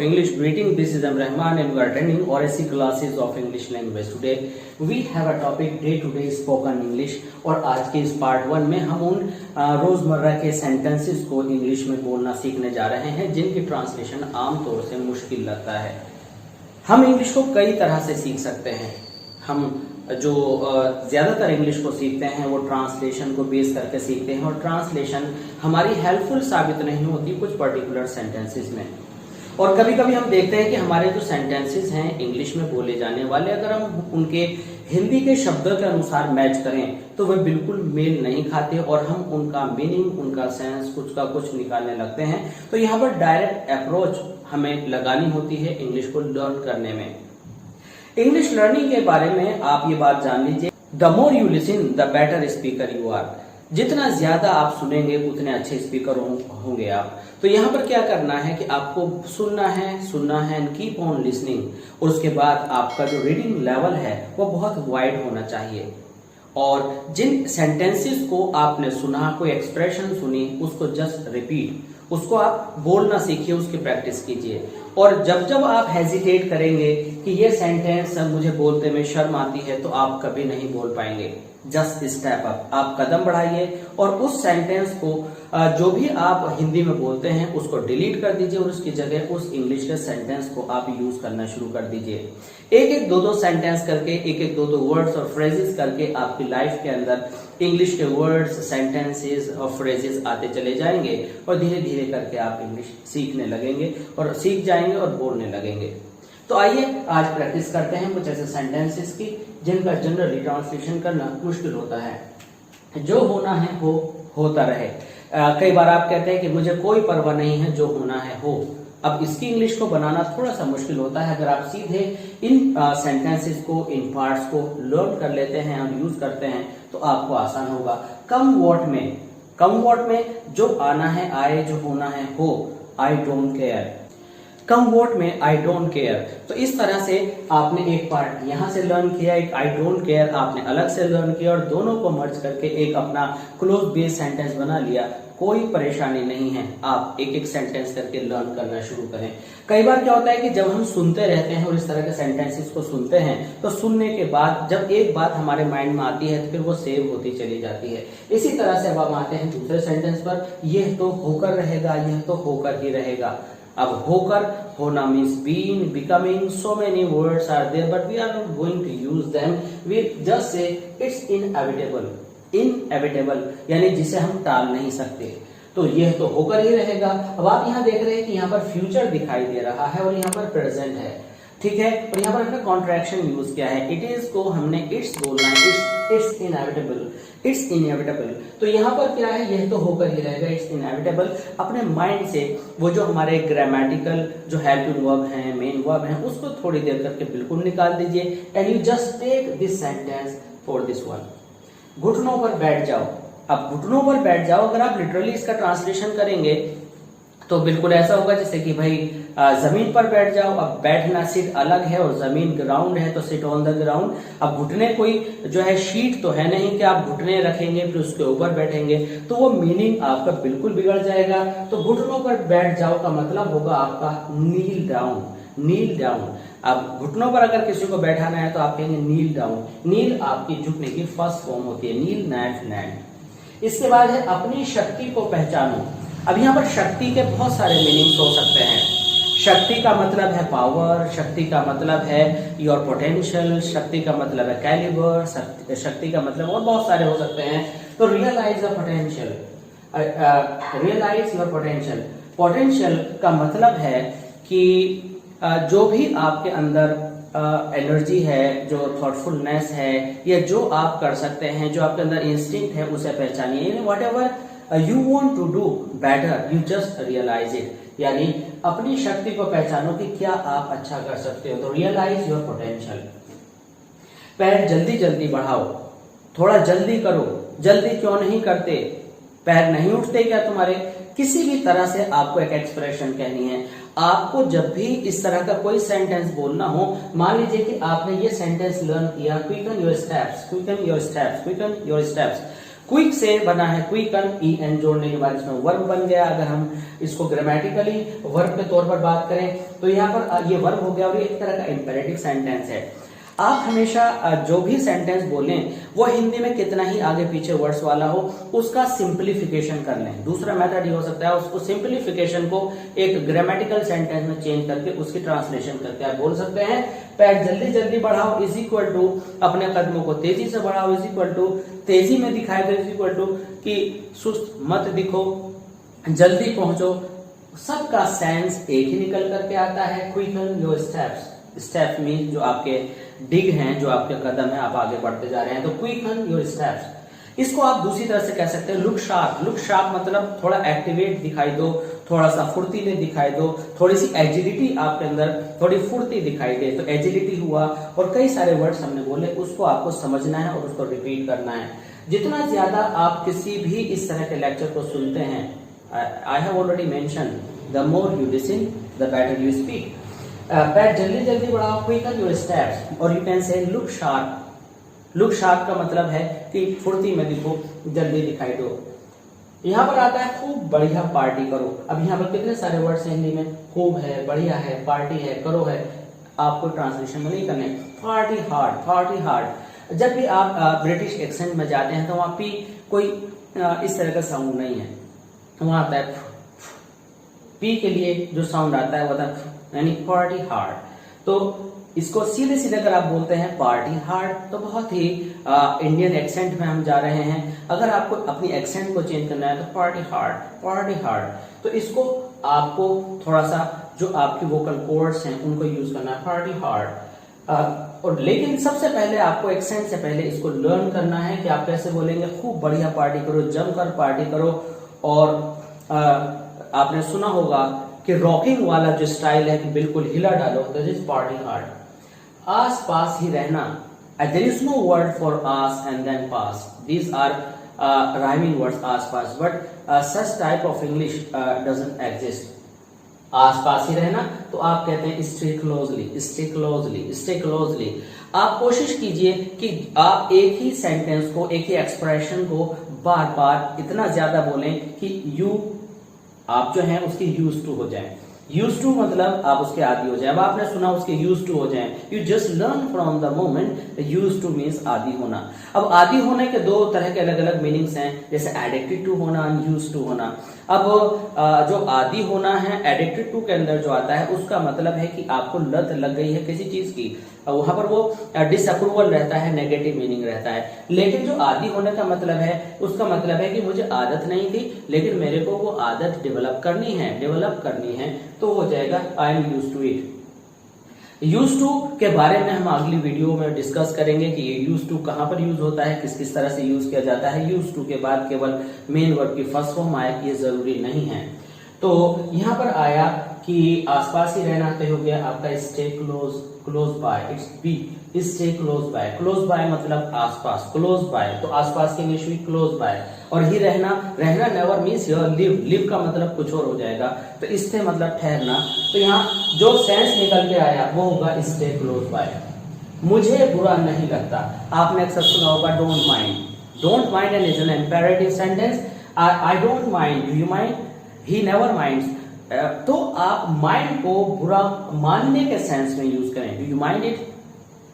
of English. Greeting. This is Rahman and we are attending RSC classes of English language. Today we have a topic day to day spoken English. और आज के इस part 1 में हम उन रोजमर्रा के सेंटेंसेस को इंग्लिश में बोलना सीखने जा रहे हैं जिनकी ट्रांसलेशन आमतौर से मुश्किल लगता है। हम इंग्लिश को कई तरह से सीख सकते हैं। हम जो ज्यादातर इंग्लिश को सीखते हैं वो ट्रांसलेशन को बेस करके सीखते हैं और ट्रांसलेशन हमारी हेल्पफुल साबित नहीं होती कुछ पर्टिकुलर सेंटेंसेस में। और कभी कभी हम देखते हैं कि हमारे जो सेंटेंसेस हैं इंग्लिश में बोले जाने वाले, अगर हम उनके हिंदी के शब्दों के अनुसार मैच करें तो वह बिल्कुल मेल नहीं खाते और हम उनका मीनिंग, उनका सेंस कुछ का कुछ निकालने लगते हैं। तो यहाँ पर डायरेक्ट अप्रोच हमें लगानी होती है इंग्लिश को लर्न करने में। इंग्लिश लर्निंग के बारे में आप ये बात जान लीजिए, the more you listen the better speaker you are. जितना ज्यादा आप सुनेंगे उतने अच्छे स्पीकर होंगे आप। तो यहाँ पर क्या करना है कि आपको सुनना है एंड कीप ऑन लिसनिंग। और उसके बाद आपका जो रीडिंग लेवल है वो बहुत वाइड होना चाहिए। और जिन सेंटेंसेस को आपने सुना, कोई एक्सप्रेशन सुनी, उसको जस्ट रिपीट, उसको आप बोलना सीखिए, उसकी प्रैक्टिस कीजिए। और जब जब आप हेजिटेट करेंगे कि ये सेंटेंस मुझे बोलते में शर्म आती है तो आप कभी नहीं बोल पाएंगे। जस्ट स्टेप अप, आप कदम बढ़ाइए और उस सेंटेंस को जो भी आप हिंदी में बोलते हैं उसको डिलीट कर दीजिए और उसकी जगह उस इंग्लिश के सेंटेंस को आप यूज करना शुरू कर दीजिए। एक एक दो सेंटेंस करके, एक एक दो वर्ड्स और फ्रेजेस करके आपकी लाइफ के अंदर इंग्लिश के वर्ड्स, सेंटेंसेस और फ्रेजेस आते चले जाएंगे और धीरे धीरे करके आप इंग्लिश सीखने लगेंगे और सीख जाएंगे और बोलने लगेंगे। तो आइए आज प्रैक्टिस करते हैं कुछ ऐसे सेंटेंसेस की जिनका जनरली ट्रांसलेशन करना मुश्किल होता है। जो होना है वो होता रहे। कई बार आप कहते हैं कि मुझे कोई परवाह नहीं है, जो होना है हो। अब इसकी इंग्लिश को बनाना थोड़ा सा मुश्किल होता है। अगर आप सीधे इन सेंटेंसेस को, इन पार्ट्स को लर्न कर लेते हैं और यूज करते हैं तो आपको आसान होगा। कम वॉट में जो आना है आए, जो होना है हो। I don't care. Come what में आई डोंट केयर। तो इस तरह से आपने एक पार्ट यहां से लर्न किया, एक आई डोंट केयर आपने अलग से लर्न किया और दोनों को मर्ज करके एक अपना क्लोज बेस सेंटेंस बना लिया। कोई परेशानी नहीं है, आप एक एक सेंटेंस करके लर्न करना शुरू करें। कई बार क्या होता है कि जब हम सुनते रहते हैं और इस तरह के सेंटेंसेस को सुनते हैं तो सुनने के बाद जब एक बात हमारे माइंड में आती है तो फिर वो सेव होती चली जाती है। इसी तरह से अब हम आते हैं दूसरे सेंटेंस पर, यह तो होकर रहेगा, यह तो होकर ही रहेगा। अब होकर, होना means being, becoming, so many words are there but we are not going to use them. We just say it's inevitable यानी जिसे हम टाल नहीं सकते। तो यह तो होकर ही रहेगा। अब आप यहाँ देख रहे हैं कि यहाँ पर फ्यूचर दिखाई दे रहा है और यहाँ पर प्रेजेंट है, ठीक है। और यहाँ पर हमने कॉन्ट्रैक्शन यूज किया है। इट इज को हमने इट्स बोलना है, इट्स इनएविटेबल। तो यहाँ पर क्या है, यह तो होकर ही रहेगा, इट्स इनएविटेबल। अपने माइंड से वो जो हमारे ग्रामेटिकल जो हेल्पिंग वर्ब हैं, मेन वर्ब हैं, उसको थोड़ी देर करके बिल्कुल निकाल दीजिए and you just take this sentence for this one. घुटनों पर बैठ जाओ। अब घुटनों पर बैठ जाओ, अगर आप लिटरली इसका ट्रांसलेशन करेंगे तो बिल्कुल ऐसा होगा जैसे कि भाई जमीन पर बैठ जाओ। अब बैठना, सीट अलग है और जमीन ग्राउंड है तो सिट ऑन द ग्राउंड। अब घुटने कोई जो है शीट तो है नहीं कि आप घुटने रखेंगे फिर उसके ऊपर बैठेंगे, तो वो मीनिंग आपका बिल्कुल बिगड़ जाएगा। तो घुटनों पर बैठ जाओ का मतलब होगा आपका नील डाउन। अब घुटनों पर अगर किसी को बैठाना है तो आप कहेंगे नील डाउन। नील आपकी झुकने की फर्स्ट फॉर्म होती है, नील नैट। इसके बाद है अपनी शक्ति को पहचानो। अब यहाँ पर शक्ति के बहुत सारे मीनिंग्स हो सकते हैं। शक्ति का मतलब है पावर, शक्ति का मतलब है योर पोटेंशियल, शक्ति का मतलब है कैलिबर, शक्ति का मतलब और बहुत सारे हो सकते हैं। तो रियलाइज योर पोटेंशियल। पोटेंशियल का मतलब है कि जो भी आपके अंदर एनर्जी है, जो थॉटफुलनेस है, या जो आप कर सकते हैं, जो आपके अंदर इंस्टिंक्ट है, उसे पहचानिए। Whatever you want to do better, you just realize it. यानी अपनी शक्ति को पहचानो कि क्या आप अच्छा कर सकते हो। तो realize your potential। पैर जल्दी जल्दी बढ़ाओ, थोड़ा जल्दी करो। जल्दी क्यों नहीं करते? पैर नहीं उठते क्या तुम्हारे? किसी भी तरह से आपको एक एक्सप्रेशन कहनी है। आपको जब भी इस तरह का कोई सेंटेंस बोलना हो, मान लीजिए कि आपने ये सेंटेंस लर्न किया, क्विकन योर स्टेप्स। क्विक से बना है क्विकन, en जोड़ने के बाद इसमें वर्ब बन गया। अगर हम इसको ग्रामेटिकली वर्ब के तौर पर बात करें तो यहाँ पर ये वर्ब हो गया और ये एक तरह का इंपेरेटिव सेंटेंस है। आप हमेशा जो भी सेंटेंस बोलें वो हिंदी में कितना ही आगे पीछे वर्ड्स वाला हो उसका सिंप्लीफिकेशन कर लें। दूसरा मेथड ये हो सकता है उसको सिंप्लीफिकेशन को एक ग्रामेटिकल सेंटेंस में चेंज करके उसकी ट्रांसलेशन करके आप बोल सकते हैं पैर जल्दी जल्दी बढ़ाओ इज इक्वल टू अपने कदमों को तेजी से बढ़ाओ इज इक्वल टू तेजी में दिखाई दो इज इक्वल टू कि सुस्त मत दिखो, जल्दी पहुंचो। सबका सेंस एक ही निकल करके आता है। Quicken your steps, step mean जो आपके डिग हैं, जो आपके कदम है, आप आगे बढ़ते जा रहे हैं, तो क्विकन योर स्टेप्स। इसको आप दूसरी तरह से कह सकते हैं लुक शार्प। लुक शार्प मतलब थोड़ा एक्टिवेट दिखाई दो, थोड़ा सा फुर्तीले दिखाई दो, थोड़ी सी एजिलिटी आपके अंदर थोड़ी फुर्ती दिखाई दे, तो एजिलिटी हुआ। और कई सारे वर्ड्स हमने बोले, उसको आपको समझना है और उसको रिपीट करना है। जितना ज्यादा आप किसी भी इस तरह के लेक्चर को सुनते हैं, I have already mention, the more you listen the better you speak. पैर जल्दी जल्दी बढ़ाओ, क्विकन योर स्टेप्स, और you can say look sharp. Look sharp का मतलब है कि फुर्ती में दिखो, जल्दी दिखाई दो। यहाँ पर आता है खूब बढ़िया पार्टी करो। अब यहाँ पर कितने सारे वर्ड्स हैं हिंदी में, खूब है, बढ़िया है, पार्टी है, करो है, आपको ट्रांसलेशन में नहीं करने। Party hard, party hard. जब भी आप ब्रिटिश एक्सेंट में जाते हैं तो वहां पे कोई इस तरह का साउंड नहीं है, वहां आता है पी के लिए जो साउंड आता है वो आता है यानी पार्टी हार्ड। तो इसको सीधे सीधे अगर आप बोलते हैं पार्टी हार्ड तो बहुत ही इंडियन एक्सेंट में हम जा रहे हैं। अगर आपको अपनी एक्सेंट को चेंज करना है तो पार्टी हार्ड, पार्टी हार्ड। तो इसको आपको थोड़ा सा जो आपकी वोकल कोर्ड्स हैं उनको यूज करना है, पार्टी हार्ड। और लेकिन सबसे पहले आपको एक्सेंट से पहले इसको लर्न करना है कि आप कैसे बोलेंगे खूब बढ़िया पार्टी करो, जमकर पार्टी करो। और आपने सुना होगा कि रॉकिंग वाला जो स्टाइल है कि बिल्कुल हिला डालो, दैट इज पार्टी हार्ड। आस पास ही रहना, there is no word for आस एंड देन पास, दीज आर राइमिंग वर्ड्स आस पास, but such type of English doesn't exist. आस पास ही रहना तो आप कहते हैं stay closely, stay closely, stay closely. आप कोशिश कीजिए कि आप एक ही सेंटेंस को, एक ही एक्सप्रेशन को बार बार इतना ज्यादा बोलें कि यू आप जो हैं उसके यूज टू हो जाएं। यूज टू मतलब आप उसके आदी हो जाए। अब आपने सुना उसके यूज टू हो जाएं, you just learn from the moment. Use two means आदी होना। अब आदी होने के दो तरह के अलग अलग मीनिंग्स हैं, जैसे एडिक्टेड टू होना, यूज टू होना। अब जो आदी होना है, एडिक्टेड टू के अंदर जो आता है उसका मतलब है कि आपको लत लग गई है किसी चीज की, वहां पर वो डिसअप्रूवल रहता है, नेगेटिव मीनिंग रहता है। लेकिन जो आदी होने का मतलब है, उसका मतलब है कि मुझे आदत नहीं थी लेकिन मेरे को वो आदत डेवलप करनी है, तो हो जाएगा I am used to it. Use to के बारे में हम अगली वीडियो में डिस्कस करेंगे कि ये यूज टू कहां पर यूज होता है, किस किस तरह से यूज किया जाता है। यूज टू के बाद केवल मेन वर्ब की फर्स्ट फॉर्म आए, ये जरूरी नहीं है। तो यहाँ पर आया कि आसपास ही रहना, तो हो गया आपका stay close, close by, it's be, stay close by. Close by मतलब आसपास, क्लोज बाय तो आसपास की इंग्लिश हुई क्लोज बाय। और ही रहना, रहना नेवर मीन्स लिव, लिव का मतलब कुछ और हो जाएगा, तो स्टे मतलब ठहरना। तो यहाँ जो सेंस निकल के आया वो होगा स्टे क्लोज बाय। मुझे बुरा नहीं लगता, आपने अक्सर सुना होगा don't mind. Don't mind and is an imperative sentence. I don't mind, do you mind, he never minds. तो आप माइंड को बुरा मानने के सेंस में यूज करें, do you mind it,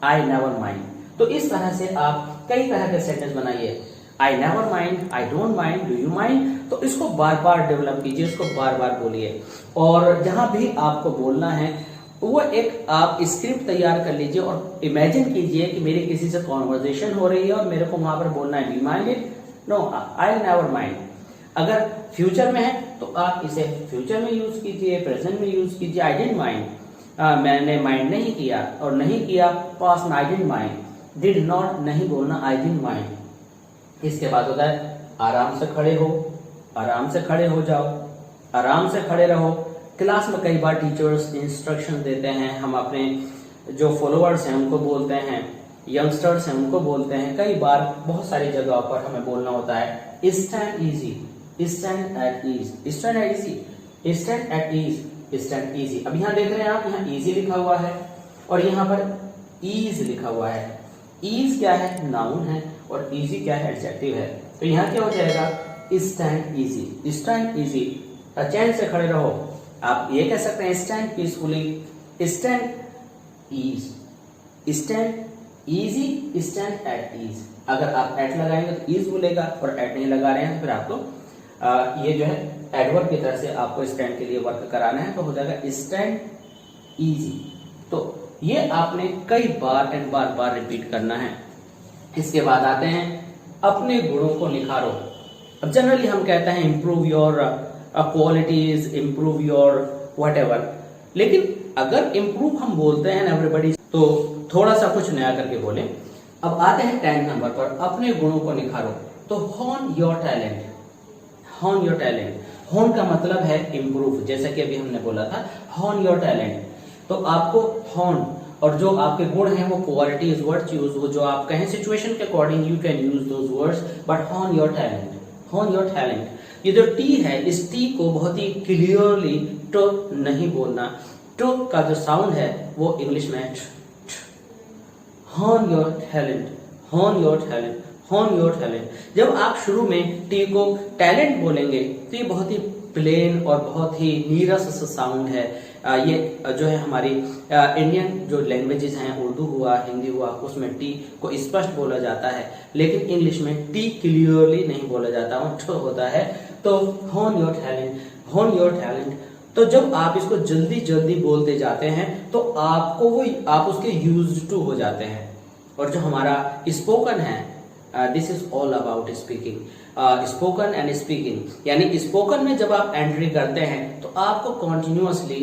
I never mind. तो इस तरह से आप कई तरह के सेंटेंस बनाइए, आई never mind, I don't mind, do you mind. तो इसको बार बार डेवलप कीजिए, इसको बार बार बोलिए। और जहां भी आपको बोलना है वो एक आप स्क्रिप्ट तैयार कर लीजिए और इमेजिन कीजिए कि मेरी किसी से कॉन्वर्जेशन हो रही है और मेरे को वहां पर बोलना है, do you mind it, no I never mind. अगर फ्यूचर में है तो आप इसे फ्यूचर में यूज कीजिए, प्रेजेंट में यूज कीजिए, आई डिडंट माइंड, मैंने माइंड नहीं किया, और नहीं किया पास्ट में I didn't mind, did not नहीं बोलना, आई डिडंट माइंड। इसके बाद होता है आराम से खड़े हो, आराम से खड़े हो जाओ, आराम से खड़े रहो। क्लास में कई बार टीचर्स इंस्ट्रक्शन देते हैं, हम अपने जो फॉलोअर्स हैं उनको बोलते हैं, यंगस्टर्स हैं उनको बोलते हैं, कई बार बहुत सारी जगहों पर हमें बोलना होता है stand easy, stand at ease, stand at easy, stand at ease, stand easy. अब यहाँ देख रहे हैं आप, यहाँ इजी लिखा हुआ है और यहाँ पर ईज लिखा हुआ है। ईज क्या है, नाउन है, और इजी क्या है, एडजेक्टिव है। तो यहाँ क्या हो जाएगा, स्टैंड इजी, स्टैंड इजी, चैन से खड़े रहो। आप ये कह सकते हैं stand peacefully, stand ease, stand easy, stand at ease. अगर आप एट लगाएंगे तो ईज बोलेगा, और एट नहीं लगा रहे हैं तो फिर आपको ये जो है एडवर्ब की तरह से आपको स्टैंड के लिए वर्क कराना है, तो हो जाएगा स्टैंड इजी। तो ये आपने कई बार एंड बार बार रिपीट करना है। इसके बाद आते हैं अपने गुणों को निखारो। अब जनरली हम कहते हैं improve your qualities, improve your whatever, लेकिन अगर इंप्रूव हम बोलते हैं एवरीबॉडी, तो थोड़ा सा कुछ नया करके बोले। अब आते हैं 10 नंबर पर, अपने गुणों को निखारो। तो hone your talent, hone your talent, hone का मतलब है इंप्रूव, जैसा कि अभी हमने बोला था हॉन योर टैलेंट। तो आपको हॉन और जो आपके गुण हैं वो क्वालिटीज वर्ड्स यूज, वो जो आप कहें सिचुएशन के according you can use those words, but hone your talent, hone your talent. ये जो टी है, इस टी को बहुत ही क्लियरली टो नहीं बोलना, टो का जो साउंड है वो इंग्लिश में hone your talent, hone your talent, hone your talent. जब आप शुरू में टी को टैलेंट बोलेंगे तो ये बहुत ही प्लेन और बहुत ही नीरस सा साउंड है। ये जो है हमारी इंडियन जो लैंग्वेजेस हैं, उर्दू हुआ, हिंदी हुआ, उसमें टी को स्पष्ट बोला जाता है, लेकिन इंग्लिश में टी क्लियरली नहीं बोला जाता, वो होता है। तो hone your talent, hone your talent. तो जब आप इसको जल्दी जल्दी बोलते जाते हैं तो आपको वो आप उसके यूज्ड टू हो जाते हैं। और जो हमारा स्पोकन है, this is all about speaking, spoken and speaking, यानी स्पोकन में जब आप एंट्री करते हैं तो आपको कॉन्टिन्यूअसली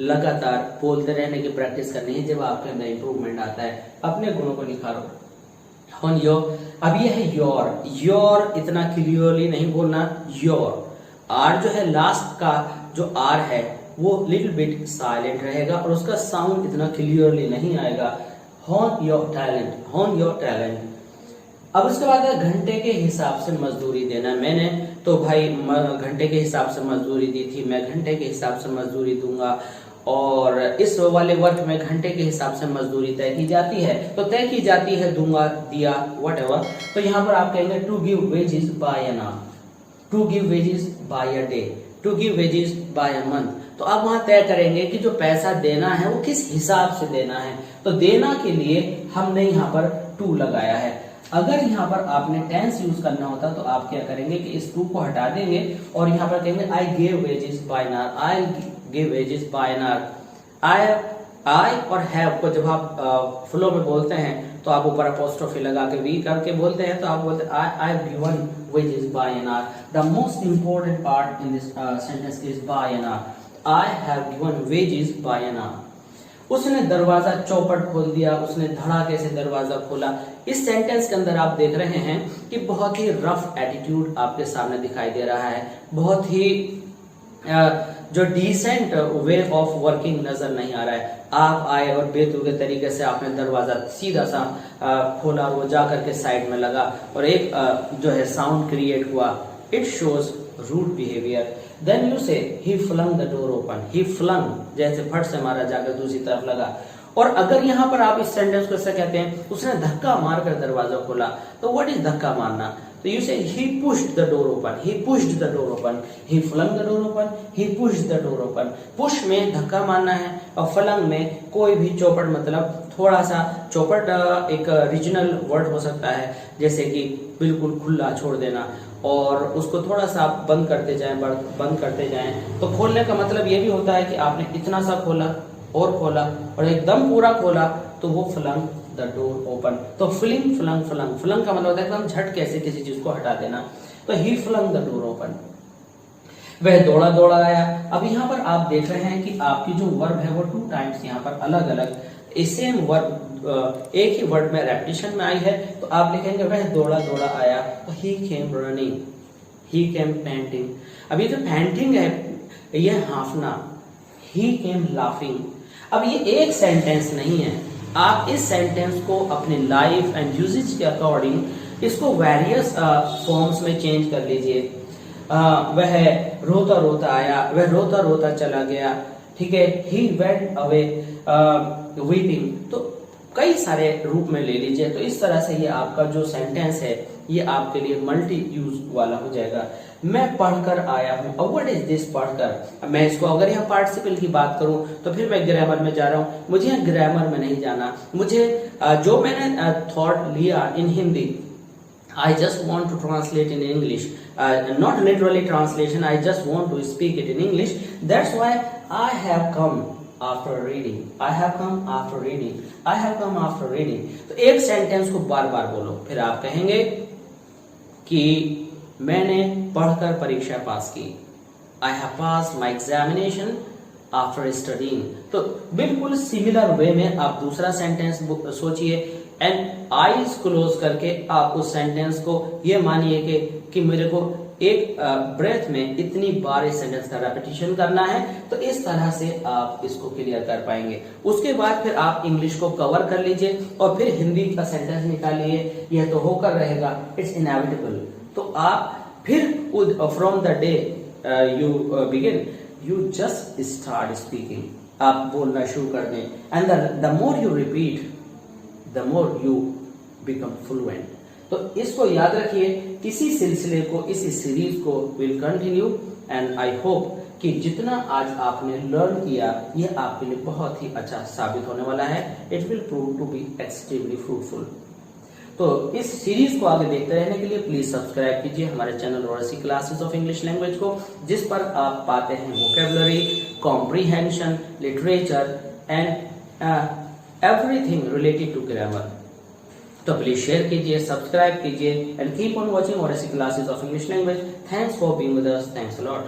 लगातार बोलते रहने की प्रैक्टिस करनी है। जब आपके अंदर इंप्रूवमेंट आता है, अपने गुणों को निखारो। ऑन योर, अब ये है योर, योर इतना क्लियरली नहीं बोलना, योर। आर जो है लास्ट का जो आर है वो लिटिल बिट साइलेंट रहेगा और उसका साउंड इतना क्लियरली नहीं आएगा। Hone your talent, hone your talent. अब उसके बाद घंटे के हिसाब से मजदूरी देना। मैंने तो भाई घंटे के हिसाब से मजदूरी दी थी, मैं घंटे के हिसाब से मजदूरी दूंगा, और इस वाले वर्क में घंटे के हिसाब से मजदूरी तय की जाती है, तो तय की जाती है, दूंगा, दिया, व्हाटएवर। तो यहाँ पर आप कहेंगे to give wages by an hour, to give wages by a day, to give wages by a month. तो आप वहां तय करेंगे कि जो पैसा देना है वो किस हिसाब से देना है। तो देना के लिए हमने यहाँ पर टू लगाया है। अगर यहाँ पर आपने टेंस यूज करना होता तो आप क्या करेंगे कि इस टू को हटा देंगे और यहाँ पर कहेंगे I give wages by an hour, I give wages by an hour. I और हैव को जब आप फ्लो में बोलते हैं तो आप ऊपर अपोस्ट्रोफी लगा के वी करके बोलते हैं, तो आप बोलते हैं I have given wages by an hour. The most important part in this sentence is by an hour. I have given wages by an hour. उसने दरवाजा चौपट खोल दिया, उसने धड़ाके से दरवाजा खोला। इस सेंटेंस के अंदर आप देख रहे हैं कि बहुत ही रफ एटीट्यूड आपके सामने दिखाई दे रहा है, बहुत ही जो डिसेंट वे ऑफ वर्किंग नजर नहीं आ रहा है। आप आए और बेतुके तरीके से आपने दरवाजा सीधा सा खोला और वो जा करके साइड में लगा और एक जो है साउंड क्रिएट हुआ। It shows rude behaviour. Then you say he flung the door open, he flung जैसे फट से मारा जाकर दूसरी तरफ लगा। और अगर यहाँ पर आप इस सेंटेंस को ऐसा कहते हैं उसने धक्का मारकर दरवाजा खोला, तो व्हाट इज धक्का मारना? तो you say he pushed the door open, he pushed the door open, he flung the door open, he pushed the door open. Push में धक्का मारना है और फ्लंग में कोई भी चौपट, मतलब थोड़ा सा चौपट एक रीजनल वर्ड हो सकता है, जैसे कि बिल्कुल खुला छोड़ देना और उसको थोड़ा सा आप बंद करते जाएं, बंद करते जाएं। तो खोलने का मतलब ये भी होता है कि आपने इतना सा खोला और खोला और एकदम पूरा खोला, तो वो फ्लंग द डोर ओपन। तो फ्लिंग, फ्लंग, फ्लंग, फ्लंग का मतलब होता है एकदम झटके से किसी चीज को हटा देना। तो ही फ्लंग द डोर ओपन। वह दौड़ा दौड़ा आया। अब यहाँ पर आप देख रहे हैं कि आपकी जो वर्ब है वो 2 टाइम्स यहाँ पर अलग अलग सेम वर्ब एक ही वर्ड में रेपिटेशन में आई है। तो आप लिखेंगे वह दौड़ा दौड़ा आया, तो ही केम रनिंग, ही केम पैंटिंग। अभी जो पैंटिंग है ये हाफना, ही केम लाफिंग। अब ये एक सेंटेंस नहीं है, आप इस सेंटेंस को अपने लाइफ एंड यूजेज के अकॉर्डिंग इसको वेरियस फॉर्म्स में चेंज कर लीजिए। वह रोता रोता आया, वह रोता रोता चला गया, ठीक है। He went away weeping. तो कई सारे रूप में ले लीजिए। तो इस तरह से ये आपका जो सेंटेंस है ये आपके लिए मल्टी यूज वाला हो जाएगा। मैं पढ़कर आया हूँ। अब व्हाट इज दिस पढ़कर, मैं इसको अगर यहाँ पार्टिसिपल की बात करूं तो फिर मैं ग्रामर में जा रहा हूँ। मुझे यहाँ ग्रामर में नहीं जाना, मुझे जो मैंने थॉट लिया इन Hindi, I just want to translate in English, not literally translation, I just want to speak it in English. That's why I have come after reading. I have come after reading. I have come after reading. तो एक sentence को बार बार बोलो, फिर आप कहेंगे कि मैंने पढ़कर परीक्षा पास की। I have passed my examination after studying. तो बिल्कुल सिमिलर वे में आप दूसरा सेंटेंस सोचिए एंड आईज क्लोज करके आप उस सेंटेंस को ये मानिए कि मेरे को एक ब्रेथ में इतनी बार इस सेंटेंस का रेपिटेशन करना है। तो इस तरह से आप इसको क्लियर कर पाएंगे। उसके बाद फिर आप इंग्लिश को कवर कर लीजिए और फिर हिंदी का सेंटेंस निकालिए। यह तो होकर रहेगा, इट्स इनएविटेबल। तो आप फिर from the day you begin, you just start speaking, आप बोलना शुरू कर दें and the more you repeat the more you become fluent। तो इसको याद रखिए, इसी सिलसिले को, इसी सीरीज को will continue and I hope कि जितना आज आपने लर्न किया ये आपके लिए बहुत ही अच्छा साबित होने वाला है। It will prove to be extremely fruitful. तो इस सीरीज को आगे देखते रहने के लिए प्लीज सब्सक्राइब कीजिए हमारे channel Oracy classes of English language को, जिस पर आप पाते हैं vocabulary, comprehension, literature and everything related to grammar। तो प्लीज शेयर कीजिए, सब्सक्राइब कीजिए and keep on watching Oracy classes of English language. Thanks for being with us, thanks a lot.